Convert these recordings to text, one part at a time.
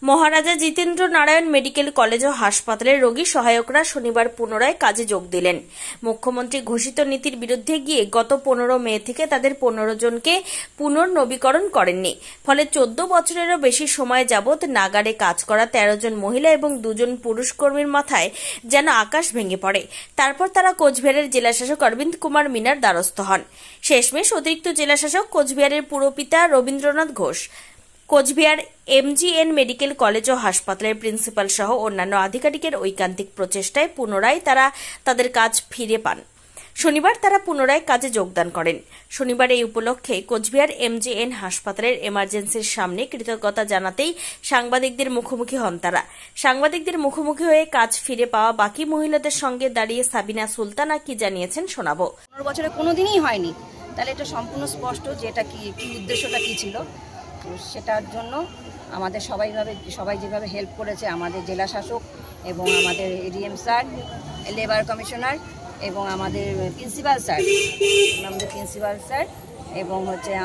মহারাজা Jitendra Narayan medical college ও হাসপাতালের রোগী সহায়করা শনিবার পুনরায় কাজে যোগ দিলেন। মুখ্যমন্ত্রী ঘোষিত নীতির বিরুদ্ধে গিয়ে গত 15 মে থেকে তাদের 15 জনকে পুনর্নবীকরণ করেননি। ফলে 14 বছরেরও বেশি সময় যাবৎ নাগারে কাজ করা 13 জন মহিলা এবং 2 জন পুরুষ কর্মীর মাথায় যেন আকাশ ভেঙে পড়ে। তারপর তারা কোচবিহারের জেলাশাসক অরবিন্দ কুমার মিনার দ্বারস্থ হন। শেষমেশ অতিরিক্ত জেলাশাসক কোচবিহারের পুরপিতা Rabindranath Ghosh, Cooch Behar MGN medical college ও হাসপাতালের প্রিন্সিপাল সহ অন্যান্য আধিকারিকের ঐকান্তিক প্রচেষ্টায় পুনরায় তারা তাদের কাজ ফিরে পান। শনিবার তারা পুনরায় কাজে যোগদান করেন। শনিবার এই উপলক্ষে কোচবিহার MGN হাসপাতালের এমার্জেন্সির সামনে কৃতজ্ঞতা জানাতেই সাংবাদিকদের মুখোমুখি হন তারা। সাংবাদিকদের মুখোমুখি হয়ে কাজ ফিরে পাওয়া বাকি মহিলাদের সঙ্গে দাঁড়িয়ে সাবিনা সুলতানা কি জানিয়েছেন শোনাবো। 15 বছরে কোনোদিনই হয়নি, তাহলে এটা সম্পূর্ণ স্পষ্ট যে এটা কি উদ্দেশ্যটা কি ছিল। সেটার জন্য আমাদের সবাই যেভাবে হেল্প করেছে, আমাদের জেলা শাসক এবং আমাদের ADM স্যার, লেবার কমিশনার এবং আমাদের প্রিন্সিপাল স্যার এবং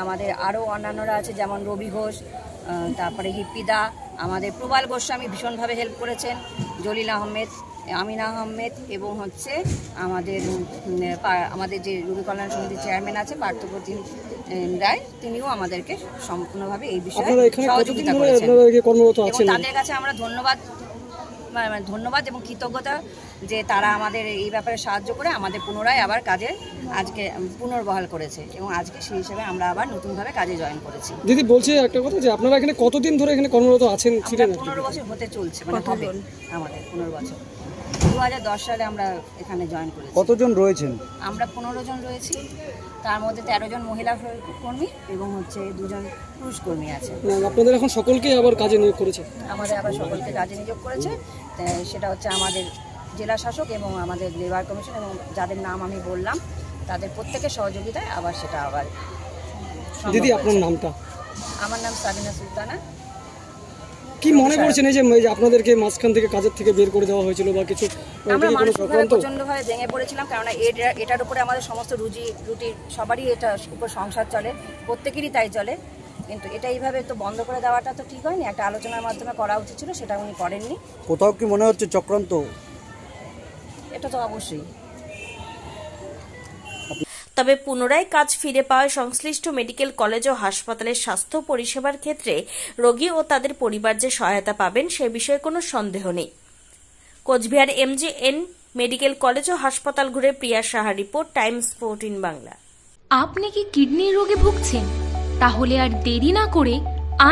আমাদের আরও অন্যান্যরা আছে, যেমন রবি ঘোষ, তারপরে হিপ্পিদা, আমাদের প্রবাল গোস্বামী ভীষণভাবে হেল্প করেছেন, জলিল আহমেদ, আমিনা আহমেদ এবং আমাদের যে রোগী কল্যাণ সমিতির চেয়ারম্যান আছে পার্থপ্রতিম রায়, তিনিও আমাদেরকে সম্পূর্ণভাবে এই বিষয়ে সহযোগিতা করেছেন। এবং তাদের কাছে আমরা ধন্যবাদ এবং কৃতজ্ঞতা যে তারা আমাদের এই ব্যাপারে সাহায্য করে আমাদের পুনরায় আবার কাজে আজকে পুনর্বহাল করেছে এবং আজকে সেই হিসেবে আমরা আবার নতুনভাবে কাজে জয়েন করেছি। দিদি বলছি একটা কথা, যে আপনারা এখানে কতদিন ধরে এখানে কর্মরত আছেন? 15 বছর হতে চলছে, হবে আমাদের 15 বছর। 2010 সালে আমরা এখানে জয়েন করেছি। কতজন রয়েছেন? আমরা 15 জন রয়েছি, তার মধ্যে 13 জন মহিলা কর্মী এবং 2 জন পুরুষ কর্মী আছে। আপনাদের এখন সকলকে আবার কাজে নিয়োগ করেছে? আমাদের আবার সকলকে কাজে নিয়োগ করেছে, সেটা হচ্ছে আমাদের জেলা শাসক এবং আমাদের লেবার কমিশন এবং যাদের নাম আমি বললাম তাদের প্রত্যেকের সহযোগিতায় আবার সেটা আবার। দিদি আপনার নামটা? আমার নাম সাবিনা সুলতানা। কি মনে করছেন এই যে আপনাদেরকে মাঝখান থেকে কাজের থেকে বের করে দেওয়া হয়েছিল বা কিছু? আমরা মানসিকভাবে প্রচণ্ডভাবে ভেঙে পড়েছিলাম, কারণ এটার উপরে আমাদের সমস্ত রুটি সবারই এটার উপর সংসার চলে, প্রত্যেকেরই তাই চলে। কিন্তু এটা এইভাবে তো বন্ধ করে দেওয়াটা তো ঠিক হয়নি, একটা আলোচনার মাধ্যমে করা উচিত ছিল, সেটা উনি করেননি। কোথাও কি মনে হচ্ছে চক্রান্ত? এটা তো অবশ্যই। তবে পুনরায় কাজ ফিরে পাওয়ায় সংশ্লিষ্ট মেডিকেল কলেজ ও হাসপাতালের স্বাস্থ্য পরিষেবার ক্ষেত্রে রোগী ও তাদের পরিবার যে সহায়তা পাবেন সে বিষয়ে কোনো সন্দেহ নেই। কোচবিহার MGN মেডিকেল কলেজ ও হাসপাতাল ঘুরে প্রিয়া সাহা রিপোর্ট, টাইমস 14 বাংলা। আপনি কি কিডনির রোগে ভুগছেন? তাহলে আর দেরি না করে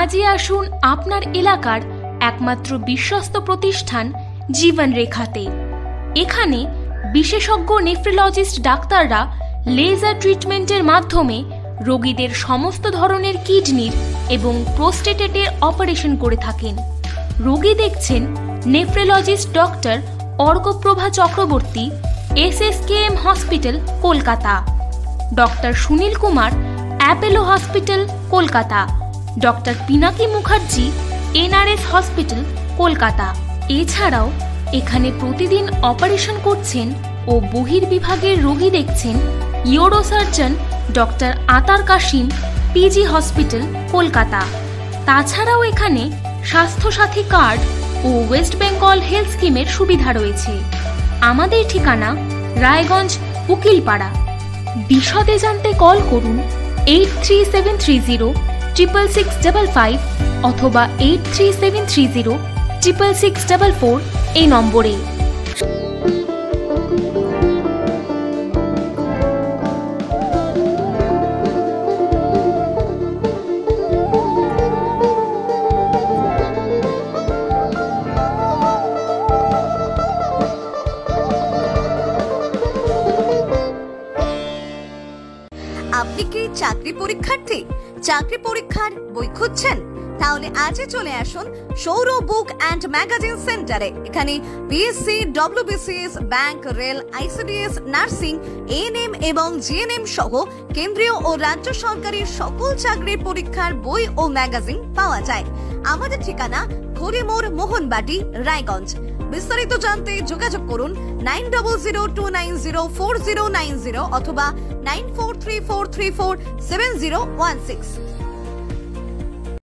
আজই আসুন আপনার এলাকার একমাত্র বিশ্বস্ত প্রতিষ্ঠান জীবন রেখাতে। এখানে বিশেষজ্ঞ নেফ্রোলজিস্ট ডাক্তাররা লেজার ট্রিটমেন্টের মাধ্যমে রোগীদের সমস্ত ধরনের কিডনির এবং প্রোস্টেটের অপারেশন করে থাকেন। রোগী দেখছেন nephrologist doctor Arkaprava Chakraborty, SSKM hospital, Kolkata; doctor Sunil Kumar, Apollo hospital, Kolkata; doctor Pinaki Mukherjee, NRS hospital, Kolkata. এছাড়াও এখানে প্রতিদিন অপারেশন করছেন ও বহির্বিভাগের রোগী দেখছেন ইউরোসার্জন ডক্টর আতার কাশিম, PG হসপিটাল, কলকাতা। তাছাড়াও এখানে স্বাস্থ্যসাথী কার্ড ও ওয়েস্ট বেঙ্গল হেলথ স্কিমের সুবিধা রয়েছে। আমাদের ঠিকানা রায়গঞ্জ, উকিলপাড়া। বিশদে জানতে কল করুন 8373066655 অথবা 8373066644 এই নম্বরে। আপনি কি চাকরি পরীক্ষার্থী? চাকরি পরীক্ষার বই খুঁজছেন? তাহলে আজই চলে আসুন সৌরভ বুক অ্যান্ড ম্যাগাজিন সেন্টারে। এখানে BSc, WBCS, bank, rail, ICDS, nursing, ANM এবং GNM সহ কেন্দ্রীয় ও রাজ্য সরকারের সকল চাকরির পরীক্ষার বই ও ম্যাগাজিন পাওয়া যায়। আমাদের ঠিকানা হরিমোড়, মোহনবাটি, রায়গঞ্জ। বিস্তারিত জানতে যোগাযোগ করুন 9002904090 অথবা 9434347016।